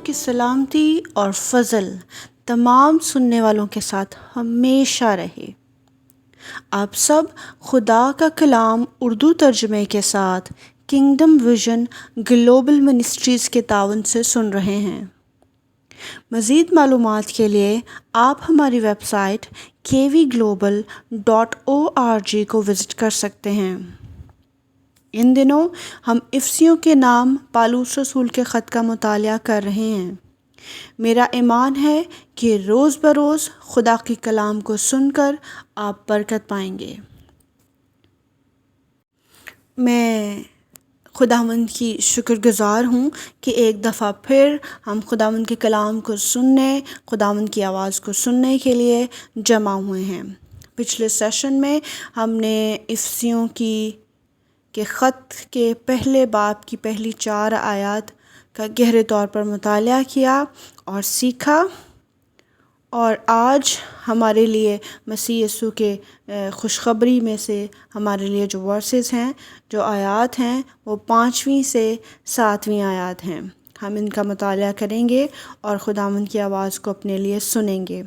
کی سلامتی اور فضل تمام سننے والوں کے ساتھ ہمیشہ رہے۔ آپ سب خدا کا کلام اردو ترجمے کے ساتھ کنگڈم ویژن گلوبل منسٹریز کے تعاون سے سن رہے ہیں۔ مزید معلومات کے لیے آپ ہماری ویب سائٹ kvglobal.org کو وزٹ کر سکتے ہیں۔ ان دنوں ہم افسیوں کے نام پالوس رسول کے خط کا مطالعہ کر رہے ہیں۔ میرا ایمان ہے کہ روز بروز خدا کے کلام کو سن کر آپ برکت پائیں گے۔ میں خداوند کی شکر گزار ہوں کہ ایک دفعہ پھر ہم خداوند کے کلام کو سننے، خداوند کی آواز کو سننے کے لیے جمع ہوئے ہیں۔ پچھلے سیشن میں ہم نے افسیوں کے خط کے پہلے باب کی پہلی 4 آیات کا گہرے طور پر مطالعہ کیا اور سیکھا، اور آج ہمارے لیے مسیح یسوع کے خوشخبری میں سے ہمارے لیے جو ورسز ہیں، جو آیات ہیں، وہ 5ویں سے 7ویں آیات ہیں۔ ہم ان کا مطالعہ کریں گے اور خداوند کی آواز کو اپنے لیے سنیں گے۔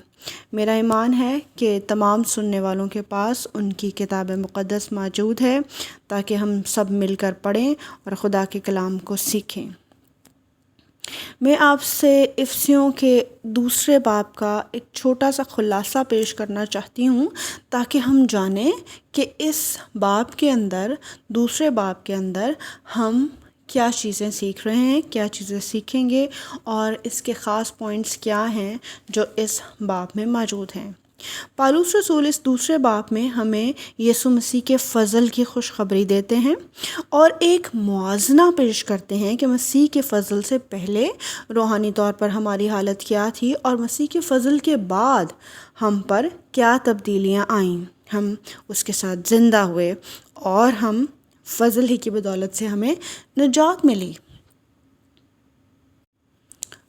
میرا ایمان ہے کہ تمام سننے والوں کے پاس ان کی کتاب مقدس موجود ہے تاکہ ہم سب مل کر پڑھیں اور خدا کے کلام کو سیکھیں۔ میں آپ سے افسیوں کے 2 باب کا ایک چھوٹا سا خلاصہ پیش کرنا چاہتی ہوں تاکہ ہم جانیں کہ اس باب کے اندر، 2 باب کے اندر ہم کیا چیزیں سیکھ رہے ہیں، کیا چیزیں سیکھیں گے اور اس کے خاص پوائنٹس کیا ہیں جو اس باب میں موجود ہیں۔ پالوس رسول اس 2 باب میں ہمیں یسوع مسیح کے فضل کی خوشخبری دیتے ہیں اور ایک موازنہ پیش کرتے ہیں کہ مسیح کے فضل سے پہلے روحانی طور پر ہماری حالت کیا تھی اور مسیح کے فضل کے بعد ہم پر کیا تبدیلیاں آئیں۔ ہم اس کے ساتھ زندہ ہوئے اور ہم فضل ہی کی بدولت سے ہمیں نجات ملی۔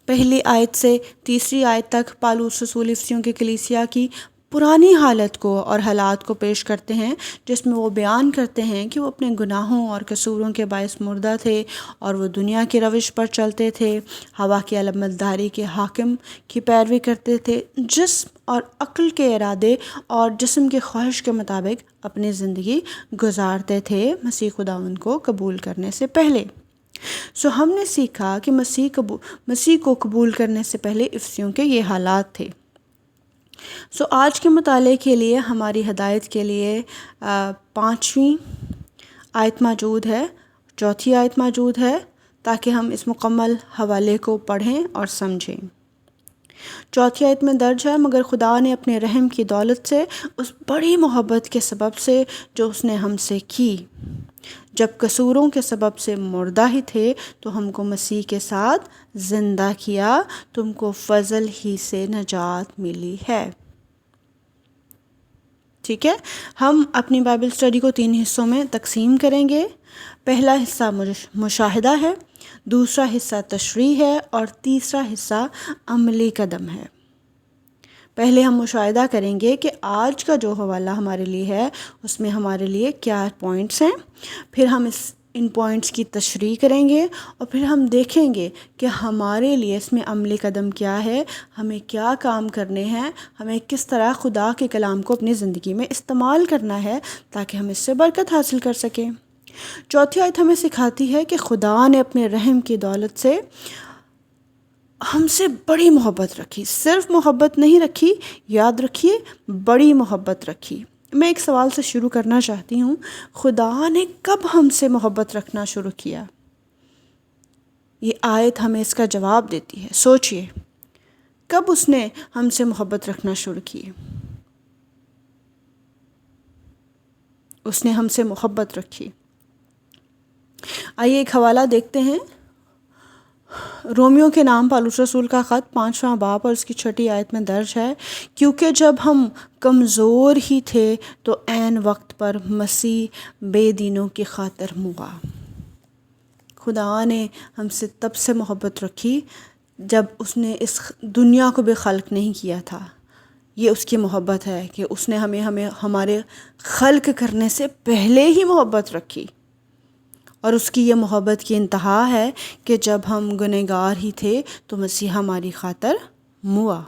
پہلی آیت سے 3 آیت تک پالوس رسول افسیوں کی کلیسیا کی پرانی حالت کو اور حالات کو پیش کرتے ہیں، جس میں وہ بیان کرتے ہیں کہ وہ اپنے گناہوں اور قصوروں کے باعث مردہ تھے اور وہ دنیا کی روش پر چلتے تھے، ہوا کی علمبرداری کے حاکم کی پیروی کرتے تھے، جسم اور عقل کے ارادے اور جسم کی خواہش کے مطابق اپنی زندگی گزارتے تھے مسیح خداوند کو قبول کرنے سے پہلے۔ ہم نے سیکھا کہ مسیح کو قبول کرنے سے پہلے افسیوں کے یہ حالات تھے۔ آج کے مطالعے کے لیے ہماری ہدایت کے لیے 5ویں آیت موجود ہے، 4تھی آیت موجود ہے تاکہ ہم اس مکمل حوالے کو پڑھیں اور سمجھیں۔ 4تھی آیت میں درج ہے، مگر خدا نے اپنے رحم کی دولت سے، اس بڑی محبت کے سبب سے جو اس نے ہم سے کی، جب قصوروں کے سبب سے مردہ ہی تھے تو ہم کو مسیح کے ساتھ زندہ کیا، تم کو فضل ہی سے نجات ملی ہے۔ ٹھیک ہے، ہم اپنی بائبل اسٹڈی کو 3 حصوں میں تقسیم کریں گے۔ پہلا حصہ مشاہدہ ہے، دوسرا حصہ تشریح ہے اور تیسرا حصہ عملی قدم ہے۔ پہلے ہم مشاہدہ کریں گے کہ آج کا جو حوالہ ہمارے لیے ہے اس میں ہمارے لیے کیا پوائنٹس ہیں، پھر ہم ان پوائنٹس کی تشریح کریں گے اور پھر ہم دیکھیں گے کہ ہمارے لیے اس میں عملی قدم کیا ہے، ہمیں کیا کام کرنے ہیں، ہمیں کس طرح خدا کے کلام کو اپنی زندگی میں استعمال کرنا ہے تاکہ ہم اس سے برکت حاصل کر سکیں۔ 4تھی آیت ہمیں سکھاتی ہے کہ خدا نے اپنے رحم کی دولت سے ہم سے بڑی محبت رکھی، صرف محبت نہیں رکھی، یاد رکھیے بڑی محبت رکھی۔ میں ایک سوال سے شروع کرنا چاہتی ہوں، خدا نے کب ہم سے محبت رکھنا شروع کیا؟ یہ آیت ہمیں اس کا جواب دیتی ہے۔ سوچئے، کب اس نے ہم سے محبت رکھنا شروع کی؟ اس نے ہم سے محبت رکھی۔ آئیے ایک حوالہ دیکھتے ہیں۔ رومیو کے نام پالوس رسول کا خط 5واں باب اور اس کی 6 آیت میں درج ہے، کیونکہ جب ہم کمزور ہی تھے تو عین وقت پر مسیح بے دینوں کی خاطر ہوا۔ خدا نے ہم سے تب سے محبت رکھی جب اس نے اس دنیا کو بھی خلق نہیں کیا تھا۔ یہ اس کی محبت ہے کہ اس نے ہمیں ہمارے خلق کرنے سے پہلے ہی محبت رکھی اور اس کی یہ محبت کی انتہا ہے کہ جب ہم گنہگار ہی تھے تو مسیح ہماری خاطر موا۔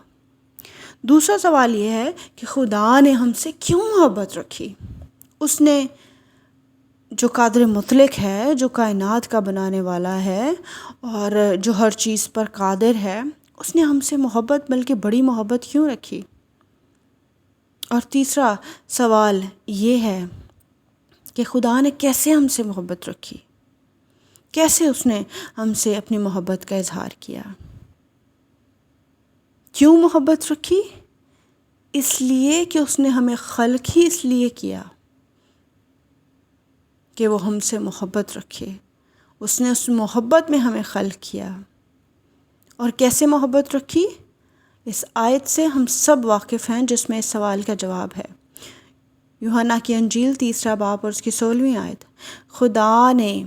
دوسرا سوال یہ ہے کہ خدا نے ہم سے کیوں محبت رکھی؟ اس نے جو قادر مطلق ہے، جو کائنات کا بنانے والا ہے اور جو ہر چیز پر قادر ہے، اس نے ہم سے محبت، بلکہ بڑی محبت کیوں رکھی؟ اور تیسرا سوال یہ ہے کہ خدا نے کیسے ہم سے محبت رکھی؟ کیسے اس نے ہم سے اپنی محبت کا اظہار کیا؟ کیوں محبت رکھی؟ اس لیے کہ اس نے ہمیں خلق ہی اس لیے کیا کہ وہ ہم سے محبت رکھے۔ اس نے اس محبت میں ہمیں خلق کیا۔ اور کیسے محبت رکھی؟ اس آیت سے ہم سب واقف ہیں، جس میں اس سوال کا جواب ہے۔ یوحنا کی انجیل 3 باب اور اس کی 16ویں آیت۔ خدا نے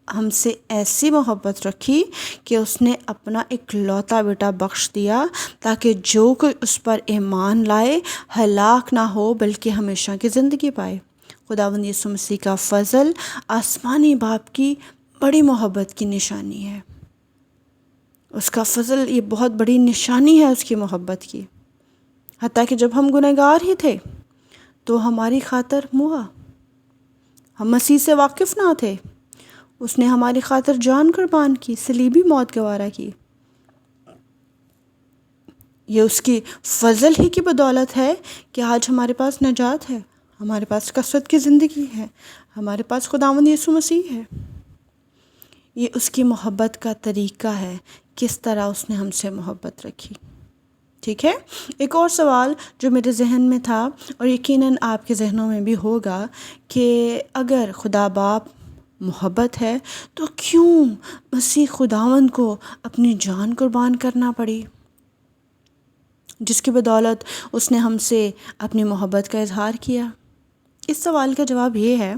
ہم سے ایسی محبت رکھی کہ اس نے اپنا اکلوتا بیٹا بخش دیا تاکہ جو کوئی اس پر ایمان لائے ہلاک نہ ہو بلکہ ہمیشہ کی زندگی پائے۔ خداوند یسوع مسیح کا فضل آسمانی باپ کی بڑی محبت کی نشانی ہے۔ اس کا فضل یہ بہت بڑی نشانی ہے اس کی محبت کی۔ حتیٰ کہ جب ہم گنہگار ہی تھے تو ہماری خاطر موا، ہم مسیح سے واقف نہ تھے، اس نے ہماری خاطر جان قربان کی، صلیبی موت گوارا کی۔ یہ اس کی فضل ہی کی بدولت ہے کہ آج ہمارے پاس نجات ہے، ہمارے پاس کثرت کی زندگی ہے، ہمارے پاس خداوند یسوع مسیح ہے۔ یہ اس کی محبت کا طریقہ ہے، کس طرح اس نے ہم سے محبت رکھی۔ ٹھیک ہے؟ ایک اور سوال جو میرے ذہن میں تھا اور یقیناً آپ کے ذہنوں میں بھی ہوگا کہ اگر خدا باپ محبت ہے تو کیوں مسیح خداوند کو اپنی جان قربان کرنا پڑی، جس کی بدولت اس نے ہم سے اپنی محبت کا اظہار کیا؟ اس سوال کا جواب یہ ہے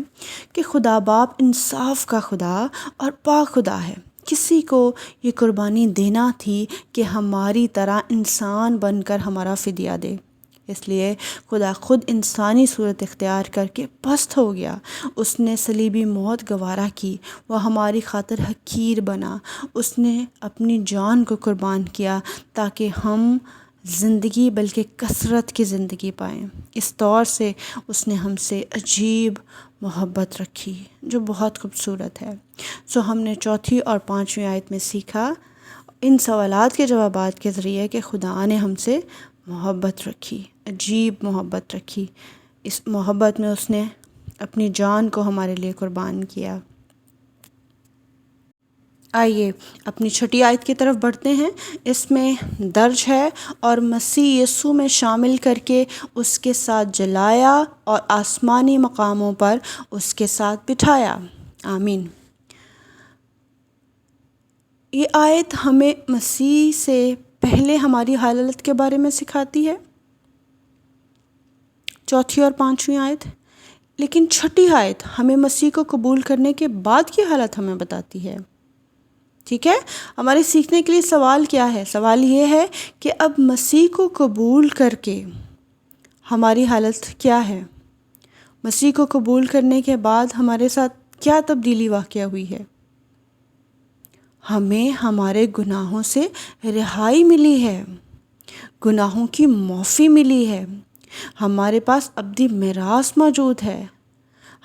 کہ خدا باپ انصاف کا خدا اور پاک خدا ہے۔ کسی کو یہ قربانی دینا تھی کہ ہماری طرح انسان بن کر ہمارا فدیہ دے، اس لیے خدا خود انسانی صورت اختیار کر کے پست ہو گیا۔ اس نے صلیبی موت گوارا کی، وہ ہماری خاطر حقیر بنا، اس نے اپنی جان کو قربان کیا تاکہ ہم زندگی بلکہ کثرت کی زندگی پائیں۔ اس طور سے اس نے ہم سے عجیب محبت رکھی جو بہت خوبصورت ہے۔ ہم نے چوتھی اور 5ویں آیت میں سیکھا ان سوالات کے جوابات کے ذریعے کہ خدا نے ہم سے محبت رکھی، عجیب محبت رکھی۔ اس محبت میں اس نے اپنی جان کو ہمارے لیے قربان کیا۔ آئیے اپنی چھٹی آیت کی طرف بڑھتے ہیں۔ اس میں درج ہے اور مسیح یسوع میں شامل کر کے اس کے ساتھ جلایا اور آسمانی مقاموں پر اس کے ساتھ بٹھایا۔ آمین۔ یہ آیت ہمیں مسیح سے پہلے ہماری حالت کے بارے میں سکھاتی ہے، چوتھی اور 5ویں آیت، لیکن چھٹی آیت ہمیں مسیح کو قبول کرنے کے بعد کی حالت ہمیں بتاتی ہے۔ ٹھیک ہے؟ ہمارے سیکھنے کے لیے سوال کیا ہے؟ سوال یہ ہے کہ اب مسیح کو قبول کر کے ہماری حالت کیا ہے؟ مسیح کو قبول کرنے کے بعد ہمارے ساتھ کیا تبدیلی واقع ہوئی ہے؟ ہمیں ہمارے گناہوں سے رہائی ملی ہے، گناہوں کی معافی ملی ہے، ہمارے پاس ابدی میراث موجود ہے،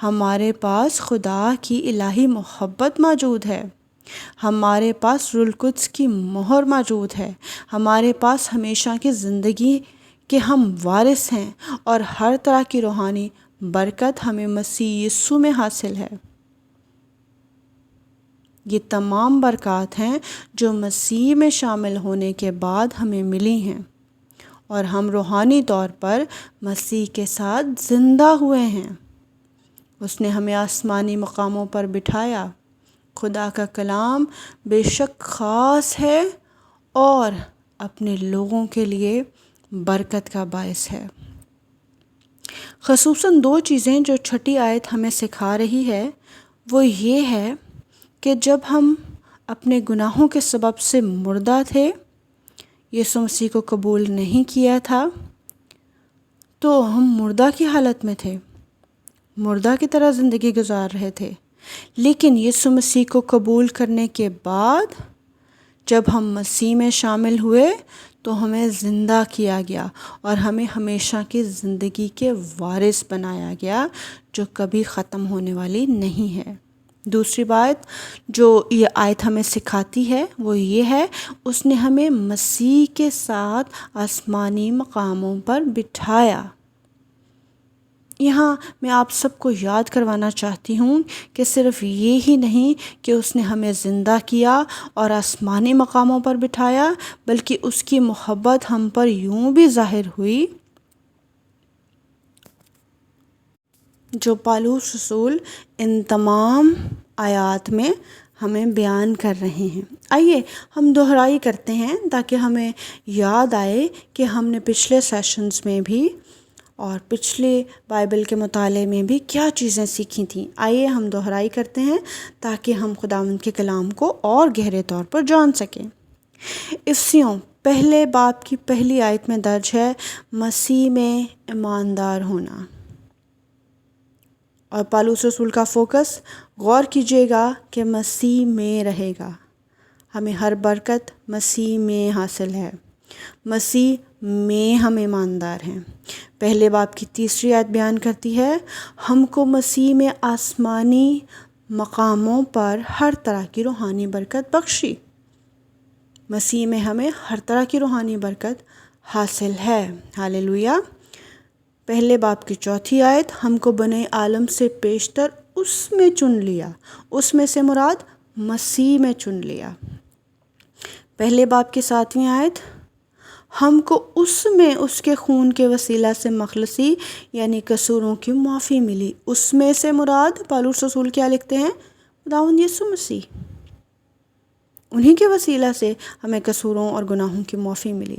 ہمارے پاس خدا کی الہی محبت موجود ہے، ہمارے پاس روح القدس کی مہر موجود ہے، ہمارے پاس ہمیشہ کی زندگی کے ہم وارث ہیں، اور ہر طرح کی روحانی برکت ہمیں مسیح یسوع میں حاصل ہے۔ یہ تمام برکات ہیں جو مسیح میں شامل ہونے کے بعد ہمیں ملی ہیں، اور ہم روحانی طور پر مسیح کے ساتھ زندہ ہوئے ہیں۔ اس نے ہمیں آسمانی مقاموں پر بٹھایا۔ خدا کا کلام بے شک خاص ہے اور اپنے لوگوں کے لیے برکت کا باعث ہے۔ خصوصاً 2 چیزیں جو چھٹی آیت ہمیں سکھا رہی ہے وہ یہ ہے کہ جب ہم اپنے گناہوں کے سبب سے مردہ تھے، یسوع مسیح کو قبول نہیں کیا تھا، تو ہم مردہ کی حالت میں تھے، مردہ کی طرح زندگی گزار رہے تھے، لیکن یسوع مسیح کو قبول کرنے کے بعد جب ہم مسیح میں شامل ہوئے تو ہمیں زندہ کیا گیا اور ہمیں ہمیشہ کی زندگی کے وارث بنایا گیا جو کبھی ختم ہونے والی نہیں ہے۔ دوسری بات جو یہ آیت ہمیں سکھاتی ہے وہ یہ ہے، اس نے ہمیں مسیح کے ساتھ آسمانی مقاموں پر بٹھایا۔ یہاں میں آپ سب کو یاد کروانا چاہتی ہوں کہ صرف یہ ہی نہیں کہ اس نے ہمیں زندہ کیا اور آسمانی مقاموں پر بٹھایا، بلکہ اس کی محبت ہم پر یوں بھی ظاہر ہوئی جو پالوس رسول ان تمام آیات میں ہمیں بیان کر رہے ہیں۔ آئیے ہم دہرائی کرتے ہیں تاکہ ہمیں یاد آئے کہ ہم نے پچھلے سیشنز میں بھی اور پچھلے بائبل کے مطالعے میں بھی کیا چیزیں سیکھی تھیں۔ آئیے ہم دہرائی کرتے ہیں تاکہ ہم خداوند کے کلام کو اور گہرے طور پر جان سکیں۔ افسیوں پہلے باب کی پہلی آیت میں درج ہے مسیح میں ایماندار ہونا، اور پالوس رسول کا فوکس غور کیجیے گا کہ مسیح میں رہے گا۔ ہمیں ہر برکت مسیح میں حاصل ہے، مسیح میں ہم ایماندار ہیں۔ پہلے باب کی تیسری آیت بیان کرتی ہے ہم کو مسیح میں آسمانی مقاموں پر ہر طرح کی روحانی برکت بخشی۔ مسیح میں ہمیں ہر طرح کی روحانی برکت حاصل ہے۔ ہاللیلویہ۔ پہلے باب کی چوتھی آیت ہم کو بنے عالم سے پیشتر اس میں چن لیا، اس میں سے مراد مسیح میں چن لیا۔ پہلے باب کی ساتویں آیت ہم کو اس میں اس کے خون کے وسیلہ سے مخلصی یعنی قصوروں کی معافی ملی۔ اس میں سے مراد پالوس رسول کیا لکھتے ہیں؟ خداوند یسوع مسیح، انہی کے وسیلہ سے ہمیں قصوروں اور گناہوں کی معافی ملی۔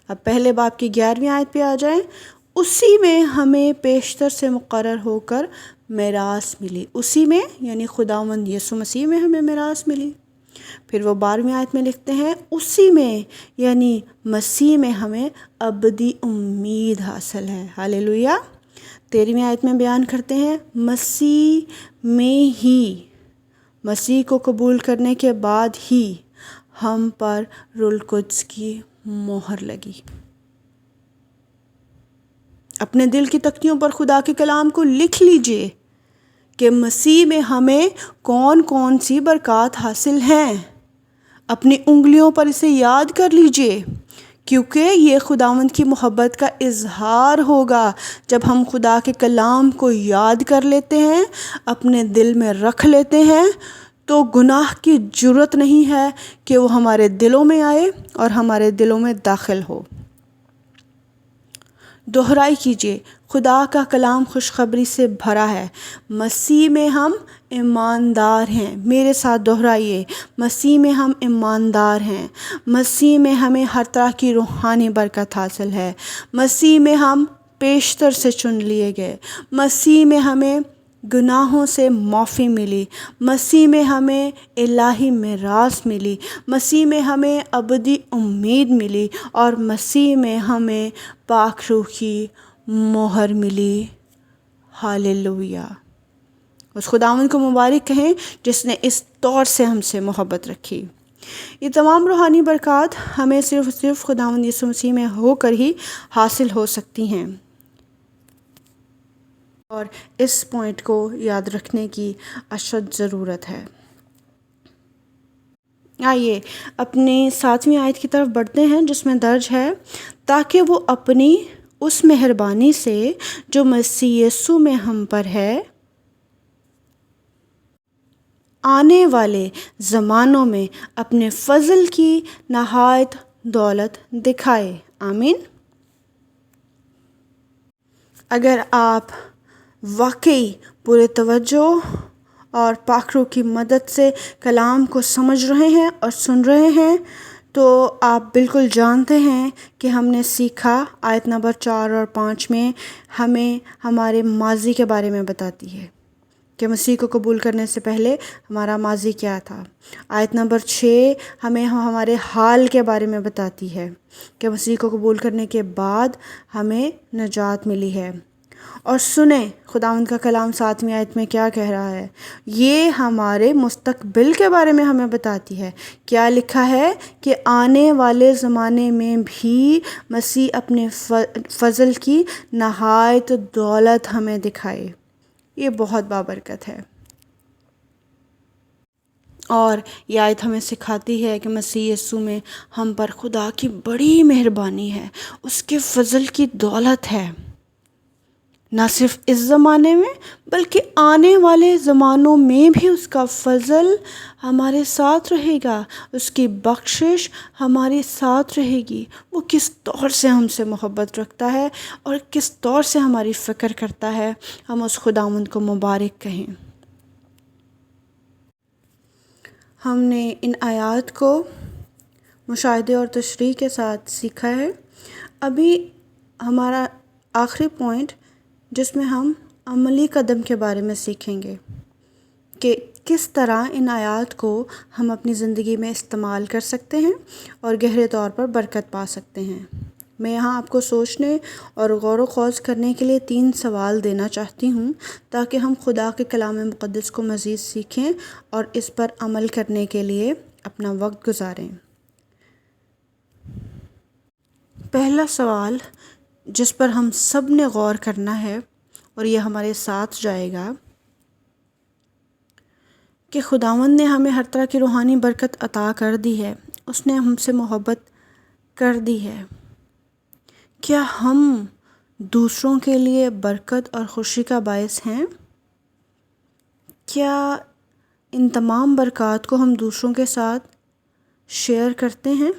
اب پہلے باب کی 11ویں آیت پہ آ جائیں، اسی میں ہمیں پیشتر سے مقرر ہو کر میراث ملی۔ اسی میں یعنی خداوند یسوع مسیح میں ہمیں میراث ملی۔ پھر وہ 12ویں آیت میں لکھتے ہیں اسی میں یعنی مسیح میں ہمیں ابدی امید حاصل ہے۔ ہاللیلویہ۔ 13ویں آیت میں بیان کرتے ہیں مسیح میں ہی، مسیح کو قبول کرنے کے بعد ہی ہم پر روح القدس کی مہر لگی۔ اپنے دل کی تختیوں پر خدا کے کلام کو لکھ لیجئے کہ مسیح میں ہمیں کون کون سی برکات حاصل ہیں۔ اپنی انگلیوں پر اسے یاد کر لیجئے، کیونکہ یہ خداوند کی محبت کا اظہار ہوگا جب ہم خدا کے کلام کو یاد کر لیتے ہیں، اپنے دل میں رکھ لیتے ہیں، تو گناہ کی جرات نہیں ہے کہ وہ ہمارے دلوں میں آئے اور ہمارے دلوں میں داخل ہو۔ دہرائی کیجئے، خدا کا کلام خوشخبری سے بھرا ہے۔ مسیح میں ہم ایماندار ہیں۔ میرے ساتھ دہرائیے، مسیح میں ہم ایماندار ہیں۔ مسیح میں ہمیں ہر طرح کی روحانی برکت حاصل ہے۔ مسیح میں ہم پیشتر سے چن لیے گئے۔ مسیح میں ہمیں گناہوں سے معافی ملی۔ مسیح میں ہمیں الہی میراث ملی۔ مسیح میں ہمیں ابدی امید ملی، اور مسیح میں ہمیں پاک روح کی مہر ملی۔ ہاللیلویہ۔ اس خداوند کو مبارک کہیں جس نے اس طور سے ہم سے محبت رکھی۔ یہ تمام روحانی برکات ہمیں صرف خداوند یسوع مسیح میں ہو کر ہی حاصل ہو سکتی ہیں، اور اس پوائنٹ کو یاد رکھنے کی اشد ضرورت ہے۔ آئیے اپنی 7ویں آیت کی طرف بڑھتے ہیں جس میں درج ہے تاکہ وہ اپنی اس مہربانی سے جو مسیح یسوع میں ہم پر ہے آنے والے زمانوں میں اپنے فضل کی نہایت دولت دکھائے۔ آمین۔ اگر آپ واقعی پورے توجہ اور پاک روح کی مدد سے کلام کو سمجھ رہے ہیں اور سن رہے ہیں تو آپ بالکل جانتے ہیں کہ ہم نے سیکھا آیت نمبر 4 اور 5 میں ہمیں ہمارے ماضی کے بارے میں بتاتی ہے کہ مسیح کو قبول کرنے سے پہلے ہمارا ماضی کیا تھا۔ آیت نمبر 6 ہمیں ہمارے حال کے بارے میں بتاتی ہے کہ مسیح کو قبول کرنے کے بعد ہمیں نجات ملی ہے۔ اور سنیں خداوند کا کلام 7ویں آیت میں کیا کہہ رہا ہے۔ یہ ہمارے مستقبل کے بارے میں ہمیں بتاتی ہے۔ کیا لکھا ہے کہ آنے والے زمانے میں بھی مسیح اپنے فضل کی نہایت دولت ہمیں دکھائے۔ یہ بہت بابرکت ہے۔ اور یہ آیت ہمیں سکھاتی ہے کہ مسیح یسوع میں ہم پر خدا کی بڑی مہربانی ہے، اس کے فضل کی دولت ہے، نہ صرف اس زمانے میں بلکہ آنے والے زمانوں میں بھی اس کا فضل ہمارے ساتھ رہے گا، اس کی بخشش ہمارے ساتھ رہے گی۔ وہ کس طور سے ہم سے محبت رکھتا ہے اور کس طور سے ہماری فکر کرتا ہے، ہم اس خداوند کو مبارک کہیں۔ ہم نے ان آیات کو مشاہدے اور تشریح کے ساتھ سیکھا ہے۔ ابھی ہمارا آخری پوائنٹ جس میں ہم عملی قدم کے بارے میں سیکھیں گے کہ کس طرح ان آیات کو ہم اپنی زندگی میں استعمال کر سکتے ہیں اور گہرے طور پر برکت پا سکتے ہیں۔ میں یہاں آپ کو سوچنے اور غور و خوض کرنے کے لیے 3 سوال دینا چاہتی ہوں تاکہ ہم خدا کے کلام مقدس کو مزید سیکھیں اور اس پر عمل کرنے کے لیے اپنا وقت گزاریں۔ پہلا سوال جس پر ہم سب نے غور کرنا ہے اور یہ ہمارے ساتھ جائے گا کہ خداوند نے ہمیں ہر طرح کی روحانی برکت عطا کر دی ہے، اس نے ہم سے محبت کر دی ہے۔ کیا ہم دوسروں کے لیے برکت اور خوشی کا باعث ہیں؟ کیا ان تمام برکات کو ہم دوسروں کے ساتھ شیئر کرتے ہیں،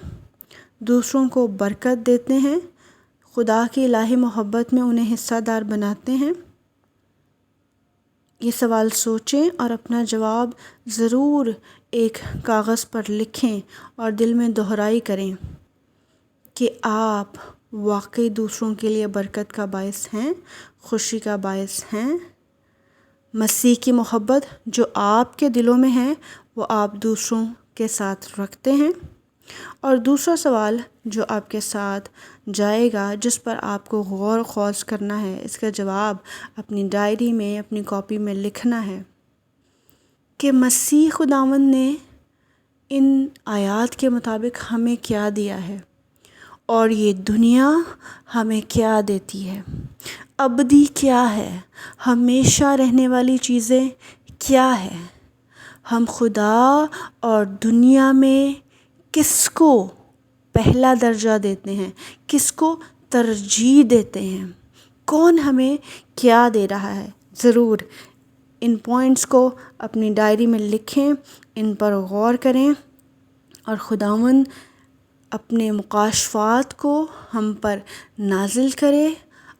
دوسروں کو برکت دیتے ہیں، خدا کی الہی محبت میں انہیں حصہ دار بناتے ہیں؟ یہ سوال سوچیں اور اپنا جواب ضرور ایک کاغذ پر لکھیں اور دل میں دہرائی کریں کہ آپ واقعی دوسروں کے لیے برکت کا باعث ہیں، خوشی کا باعث ہیں۔ مسیح کی محبت جو آپ کے دلوں میں ہے وہ آپ دوسروں کے ساتھ رکھتے ہیں۔ اور دوسرا سوال جو آپ کے ساتھ جائے گا جس پر آپ کو غور و خوض کرنا ہے، اس کا جواب اپنی ڈائری میں، اپنی کاپی میں لکھنا ہے کہ مسیح خداوند نے ان آیات کے مطابق ہمیں کیا دیا ہے اور یہ دنیا ہمیں کیا دیتی ہے، ابدی کیا ہے، ہمیشہ رہنے والی چیزیں کیا ہے، ہم خدا اور دنیا میں کس کو پہلا درجہ دیتے ہیں، کس کو ترجیح دیتے ہیں، کون ہمیں کیا دے رہا ہے۔ ضرور ان پوائنٹس کو اپنی ڈائری میں لکھیں، ان پر غور کریں اور خداوند اپنے مکاشفات کو ہم پر نازل کرے،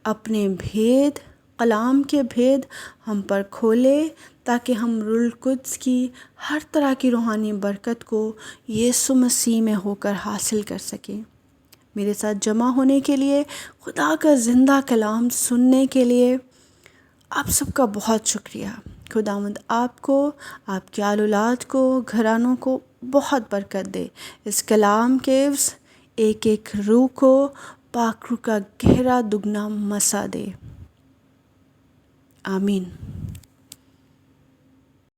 اپنے بھید، کلام کے بھید ہم پر کھولے تاکہ ہم روح القدس کی ہر طرح کی روحانی برکت کو یسوع مسیح میں ہو کر حاصل کر سکیں۔ میرے ساتھ جمع ہونے کے لیے، خدا کا زندہ کلام سننے کے لیے آپ سب کا بہت شکریہ۔ خداوند آپ کو، آپ کے آل اولاد کو، گھرانوں کو بہت برکت دے۔ اس کلام کے عوض ایک ایک روح کو پاک روح کا گہرا دگنا مسا دے۔ آمین۔